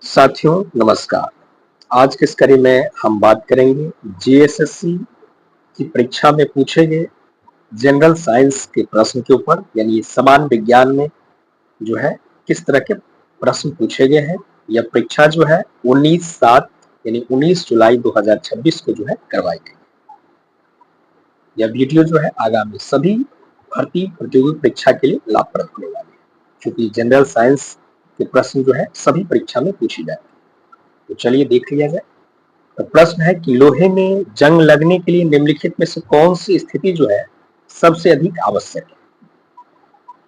साथियों नमस्कार। आज के इस कड़ी में हम बात करेंगे जीएसएससी की परीक्षा में पूछे गए जनरल साइंस के प्रश्न के ऊपर, यानी समान विज्ञान में जो है किस तरह के प्रश्न पूछे गए हैं। यह परीक्षा जो है 19/7 यानी 19 जुलाई 2026 को जो है करवाई गई। यह वीडियो जो है आगामी सभी भर्ती प्रतियोगी परीक्षा के लिए लाभप्रद होने वाली है, क्योंकि जनरल साइंस के प्रश्न जो है सभी परीक्षा में पूछी जाती है। तो चलिए देख लिया जाए। तो प्रश्न है कि लोहे में जंग लगने के लिए निम्नलिखित में से कौन सी स्थिति जो है सबसे अधिक आवश्यक है।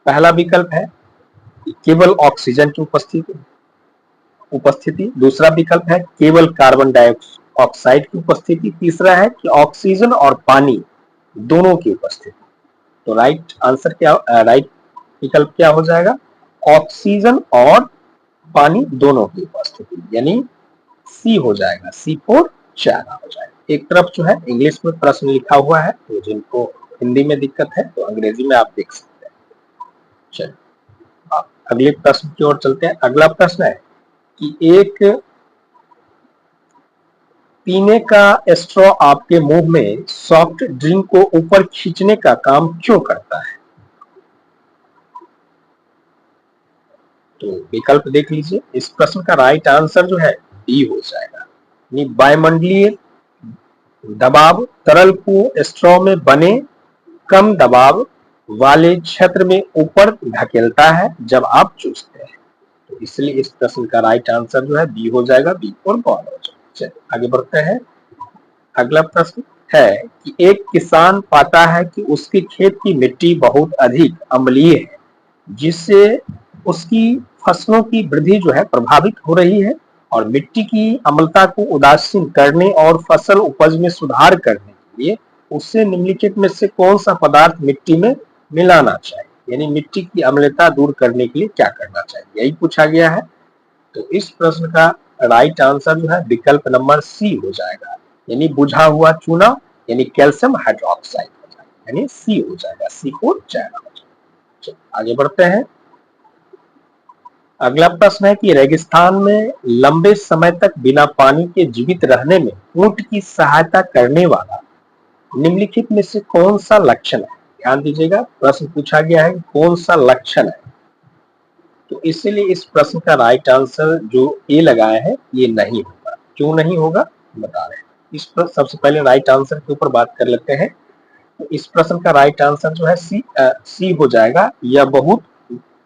पहला विकल्प है कि केवल ऑक्सीजन की उपस्थिति। दूसरा विकल्प है केवल कार्बन डाइऑक्साइड की उपस्थिति। तीसरा है कि ऑक्सीजन और पानी दोनों की उपस्थिति। तो राइट विकल्प क्या हो जाएगा? ऑक्सीजन और पानी दोनों की उपस्थिति, यानी सी हो जाएगा। C4 चारा हो जाएगा। एक तरफ जो है इंग्लिश में प्रश्न लिखा हुआ है, तो जिनको हिंदी में दिक्कत है तो अंग्रेजी में आप देख सकते हैं। चलिए अगले प्रश्न की ओर चलते हैं। अगला प्रश्न है कि एक पीने का स्ट्रॉ आपके मुंह में सॉफ्ट ड्रिंक को ऊपर खींचने का काम क्यों करता है? तो विकल्प देख लीजिए। इस प्रश्न का राइट आंसर जो है डी हो जाएगा। वायुमंडलीय दबाव तरल को स्ट्रॉ में बने कम दबाव वाले क्षेत्र में ऊपर धकेलता है जब आप चूसते हैं। तो इसलिए इस प्रश्न का राइट आंसर जो है बी हो जाएगा। बी और बॉल हो जाएगा। चलिए आगे बढ़ते हैं। अगला प्रश्न है कि एक किसान पाता है कि उसके खेत की मिट्टी बहुत अधिक अम्लीय है, जिससे उसकी फसलों की वृद्धि जो है प्रभावित हो रही है, और मिट्टी की अम्लता को उदासीन करने और फसल उपज में सुधार करने के लिए उससे निम्नलिखित में से कौन सा पदार्थ मिट्टी में मिलाना चाहिए, यानी मिट्टी की अम्लता दूर करने के लिए क्या करना चाहिए, यही पूछा गया है। तो इस प्रश्न का राइट आंसर जो है विकल्प नंबर सी हो जाएगा, यानी बुझा हुआ चूना, यानी कैल्शियम हाइड्रोक्साइड हो जाएगा, यानी सी हो जाएगा। C4 चारा हो जाएगा। आगे बढ़ते हैं। अगला प्रश्न है कि रेगिस्तान में लंबे समय तक बिना पानी के जीवित रहने में ऊंट की सहायता करने वाला निम्नलिखित में से कौन सा लक्षण है? ध्यान दीजिएगा, प्रश्न पूछा गया है कौन सा लक्षण है। तो इसलिए इस प्रश्न का राइट आंसर जो ए लगाया है ये नहीं होगा। क्यों नहीं होगा बता रहे हैं। इस पर सबसे पहले राइट आंसर के ऊपर बात कर लेते हैं। तो इस प्रश्न का राइट आंसर जो है सी हो जाएगा। यह बहुत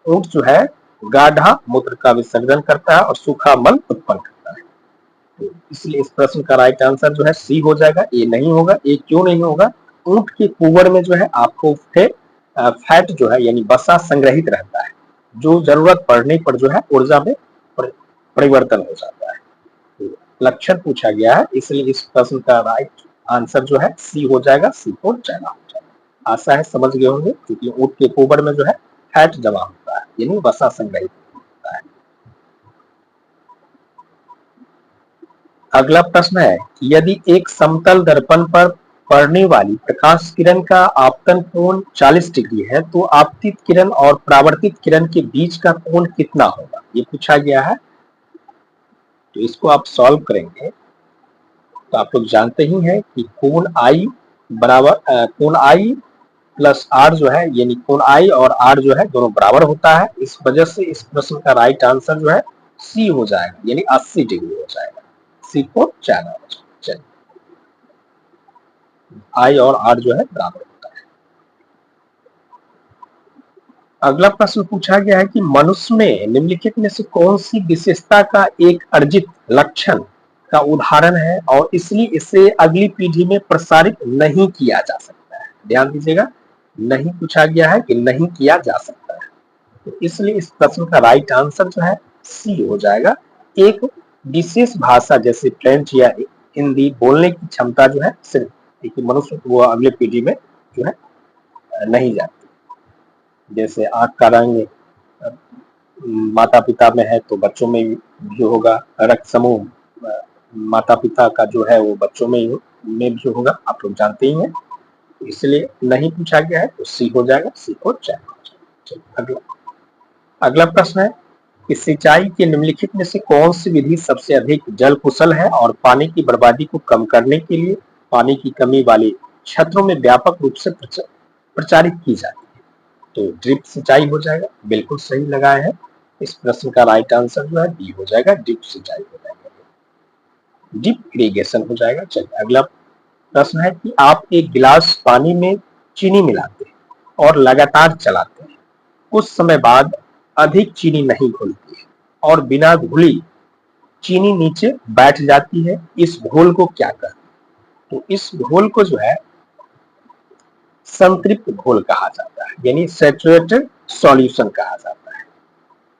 ऊंट जो है गाढ़ा मूत्र का विसर्जन करता है और सूखा मल उत्पन्न करता है। तो इसलिए इस प्रश्न का राइट आंसर जो है सी हो जाएगा। ये नहीं होगा। ये क्यों नहीं होगा? ऊंट के कुबर में जो है आपको फैट जो है यानी वसा संग्रहित रहता है, जो जरूरत पड़ने पर जो है ऊर्जा में परिवर्तन हो जाता है। तो लक्षण पूछा गया है, इसलिए इस प्रश्न का राइट आंसर जो है सी हो जाएगा। C4 चाइना हो जाएगा। आशा है समझ गए होंगे, क्योंकि ऊंट के कुबर में जो है फैट जमा होता है, यानी वसा संग्रहित होता है। अगला प्रश्न है कि यदि एक समतल दर्पण पर पड़ने वाली प्रकाश किरण का आपतन कोण 40 डिग्री है, तो आपतित किरण और परावर्तित किरण के बीच का कोण कितना होगा, ये पूछा गया है। तो इसको आप सॉल्व करेंगे तो आप लोग जानते ही हैं कि कोण आई प्लस आर जो है, यानी कोण आई और आर जो है दोनों बराबर होता है। इस वजह से इस प्रश्न का राइट आंसर जो है सी हो जाएगा, यानी 80 डिग्री हो जाएगा। C4 चाइना हो जाएगा। चलिए आई और आर जो है बराबर होता है। अगला प्रश्न पूछा गया है कि मनुष्य में निम्नलिखित में से कौन सी विशेषता का एक अर्जित लक्षण का उदाहरण है और इसलिए इसे अगली पीढ़ी में प्रसारित नहीं किया जा सकता है। ध्यान दीजिएगा, नहीं पूछा गया है कि नहीं किया जा सकता है। तो इसलिए इस प्रश्न का राइट आंसर जो है सी हो जाएगा। एक विशेष भाषा जैसे फ्रेंच या हिंदी बोलने की क्षमता जो है सिर्फ मनुष्य वो अगले पीढ़ी में जो है नहीं जाती। जैसे आंख का रंग माता पिता में है तो बच्चों में भी होगा, रक्त समूह माता पिता का जो है वो बच्चों में भी होगा, आप लोग जानते ही हैं। इसलिए नहीं पूछा गया है तो सी हो जाएगा। C4 चाइना हो जाएगा। अगला प्रश्न है कि सिंचाई के निम्नलिखित में से कौन सी विधि सबसे अधिक जल कुशल है और पानी की बर्बादी को कम करने के लिए पानी की कमी वाले क्षेत्रों में व्यापक रूप से प्रचारित की जाती है? तो ड्रिप सिंचाई हो जाएगा, बिल्कुल सही लगाए हैं। इस प्रश्न का राइट आंसर जो है बी हो जाएगा, ड्रिप सिंचाई हो जाएगा, ड्रिप इरिगेशन हो जाएगा। चलिए अगला प्रश्न है कि आप एक गिलास पानी में चीनी मिलाते हैं और लगातार चलाते हैं, कुछ समय बाद अधिक चीनी नहीं घुलती है और बिना घुली चीनी नीचे बैठ जाती है, इस घोल को क्या कहते हैं? तो इस घोल को जो है संतृप्त घोल कहा जाता है, यानी सैचुरेटेड सॉल्यूशन कहा जाता है।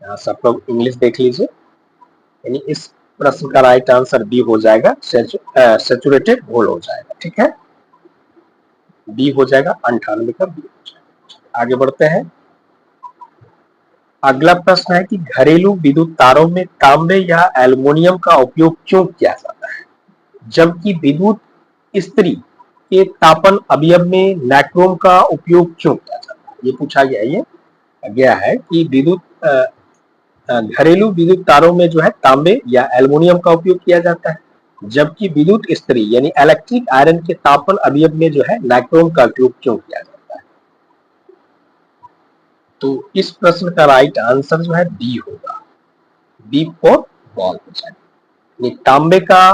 यहाँ से आप लोग इंग्लिश देख लीजिए, यानी इस प्रश्न का राइट आंसर बी हो जाएगा, सैचुरेटेड घोल हो जाएगा। ठीक है, बी हो जाएगा, 98 का बी हो जाएगा। आगे बढ़ते हैं। अगला प्रश्न है कि घरेलू विद्युत तारों में तांबे या एल्युमिनियम का उपयोग क्यों किया जाता है, जबकि विद्युत इस्त्री के तापन अवयव में नाइक्रोम का उपयोग क्यों किया जाता है? ये पूछा गया है कि घरेलू विद्युत तारों में जो है तांबे या एल्युमिनियम का उपयोग किया जाता है, जबकि विद्युत इस्त्री यानी इलेक्ट्रिक आयरन के तापन अवयव में जो है नाइक्रोम का उपयोग क्यों किया जाता है? तो इस प्रश्न का राइट आंसर जो है बी होगा, बी फॉर बॉल हो जाएगा। तांबे का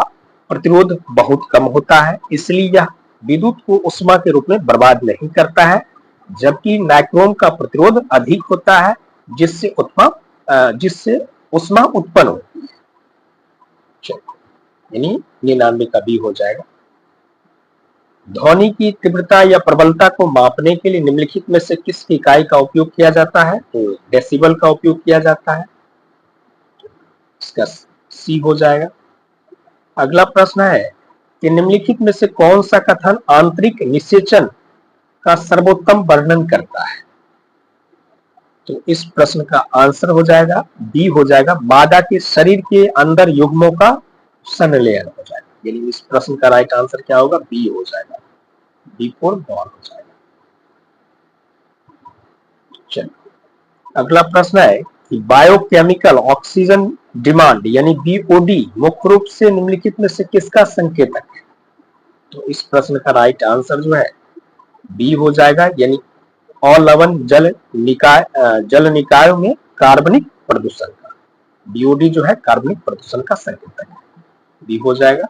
प्रतिरोध बहुत कम होता है, इसलिए यह विद्युत को उष्मा के रूप में बर्बाद नहीं करता है, जबकि नाइक्रोम का प्रतिरोध अधिक होता है, जिससे उष्मा उत्पन्न होती है। यानी 99 का बी हो जाएगा। ध्वनि की तीव्रता या प्रबलता को मापने के लिए निम्नलिखित में से किस इकाई का उपयोग किया जाता है? तो डेसिबल का उपयोग किया जाता है, इसका सी हो जाएगा। अगला प्रश्न है कि निम्नलिखित में से कौन सा कथन आंतरिक निषेचन का सर्वोत्तम वर्णन करता है? तो इस प्रश्न का आंसर हो जाएगा बी हो जाएगा, मादा के शरीर के अंदर युग्मों का संलयन हो जाएगा। यानी इस प्रश्न का राइट आंसर क्या होगा? बी हो जाएगा, बी फॉर बॉल हो जाएगा। चलिए अगला प्रश्न है कि बायोकेमिकल ऑक्सीजन डिमांड यानी बीओडी मुख्य रूप से निम्नलिखित में से किसका संकेतक है? तो इस प्रश्न का राइट आंसर जो है बी हो जाएगा, यानी अलवण जल निकायों में कार्बनिक प्रदूषण का बीओडी जो है कार्बनिक प्रदूषण का संकेतक है, बी हो जाएगा।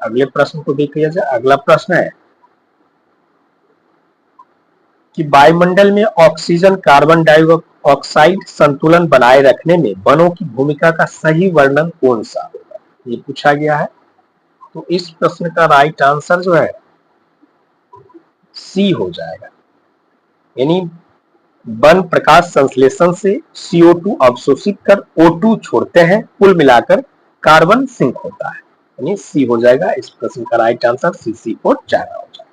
अगले प्रश्न को देख लिया जाए। अगला प्रश्न है कि वायुमंडल में ऑक्सीजन कार्बन डाइऑक्साइड संतुलन बनाए रखने में वनों की भूमिका का सही वर्णन कौन सा होगा, ये पूछा गया है। तो इस प्रश्न का राइट आंसर जो है सी हो जाएगा, यानी वन प्रकाश संश्लेषण से CO2 अवशोषित कर O2 छोड़ते हैं, कुल मिलाकर कार्बन सिंक होता है, यानी सी हो जाएगा। इस प्रश्न का राइट आंसर सी को चारा हो जाएगा।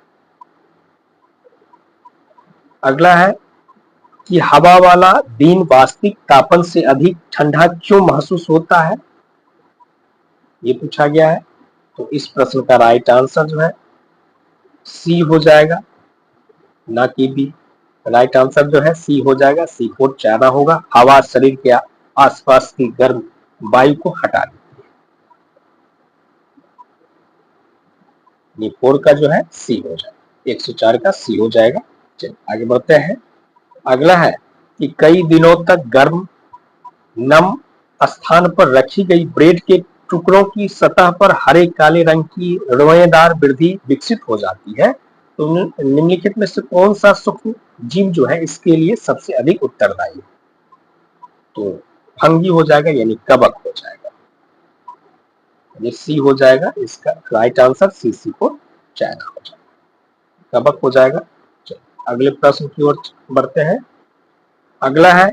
अगला है कि हवा वाला दिन वास्तविक तापमान से अधिक ठंडा क्यों महसूस होता है, ये पूछा गया है। तो इस प्रश्न का राइट आंसर जो है सी हो जाएगा, ना कि बी। राइट आंसर जो है सी हो जाएगा, सी फोर ज्यादा होगा। हवा शरीर के आसपास की गर्म वायु को हटा देती है, फोर का जो है सी हो जाएगा, 104 का सी हो जाएगा। चलिए आगे बढ़ते हैं। अगला है कि कई दिनों तक गर्म नम स्थान पर रखी गई ब्रेड के टुकड़ों की सतह पर हरे काले रंग की रोएदार वृद्धि विकसित हो जाती है, तो निम्नलिखित में से कौन सा सूक्ष्म जीव जो है इसके लिए सबसे अधिक उत्तरदायी है? तो फंगी हो जाएगा, यानी कवक हो जाएगा, ये सी हो जाएगा। इसका राइट आंसर सी को चाइना हो जाएगा, कवक हो जाएगा। अगले प्रश्न की ओर बढ़ते हैं। अगला है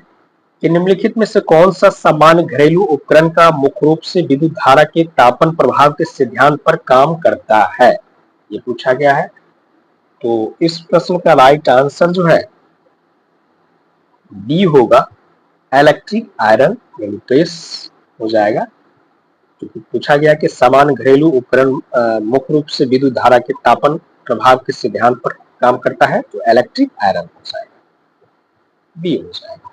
कि निम्नलिखित में से कौन सा सामान्य घरेलू उपकरण का मुख्य रूप से विद्युत धारा के तापन प्रभाव के सिद्धांत पर काम करता है, ये पूछा गया है। तो इस प्रश्न का राइट आंसर जो है बी होगा, इलेक्ट्रिक आयरन यानी प्रेस हो जाएगा, क्योंकि पूछा गया कि सामान्य घरेलू उपकरण मुख्य रूप से विद्युत धारा के तापन प्रभाव के सिद्धांत पर काम करता है, तो इलेक्ट्रिक आयरन हो जाएगा, बी हो जाएगा।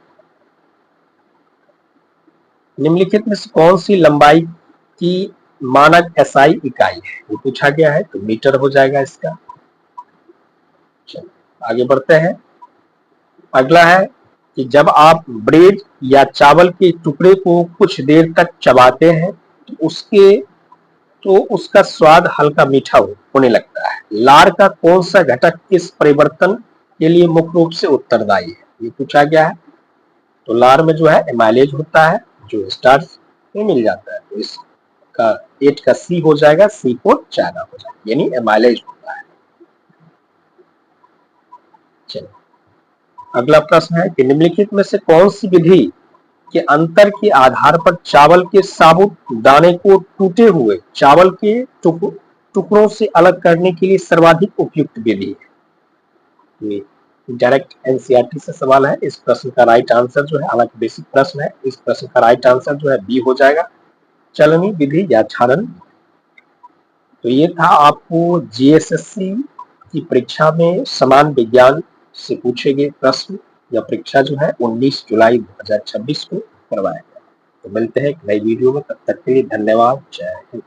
निम्नलिखित में से कौन सी लंबाई की मानक एसआई इकाई है, ये पूछा गया है, तो मीटर हो जाएगा इसका। चलो आगे बढ़ते हैं। अगला है कि जब आप ब्रेड या चावल के टुकड़े को कुछ देर तक चबाते हैं तो उसका स्वाद हल्का मीठा होने लगता है। लार का कौन सा घटक किस परिवर्तन के लिए मुख्य रूप से उत्तरदायी है, ये पूछा गया है। तो लार में जो है एमाइलेज होता है, जो स्टार्च में मिल जाता है, तो इसका 8 का सी हो जाएगा, सी फॉर चाइना हो जाएगा, यानी एमाइलेज होता है। चलो अगला प्रश्न है कि निम्नलिखित में से कौन सी विधि के अंतर के आधार पर चावल के साबुत दाने को टूटे हुए चावल के टुकड़ों से अलग करने के लिए सर्वाधिक उपयुक्त विधि है। ये डायरेक्ट एनसीईआरटी से सवाल है। इस प्रश्न का राइट आंसर जो है, हालांकि बेसिक प्रश्न है, इस प्रश्न का राइट आंसर जो है बी हो जाएगा, चलनी विधि या क्षारण। तो ये था आपको जीएसएससी की परीक्षा में समान विज्ञान से पूछे गए प्रश्न या परीक्षा जो है 19 जुलाई 2026 को करवाया गया। तो मिलते हैं एक नई वीडियो में, तब तक के लिए धन्यवाद, जय हिंद।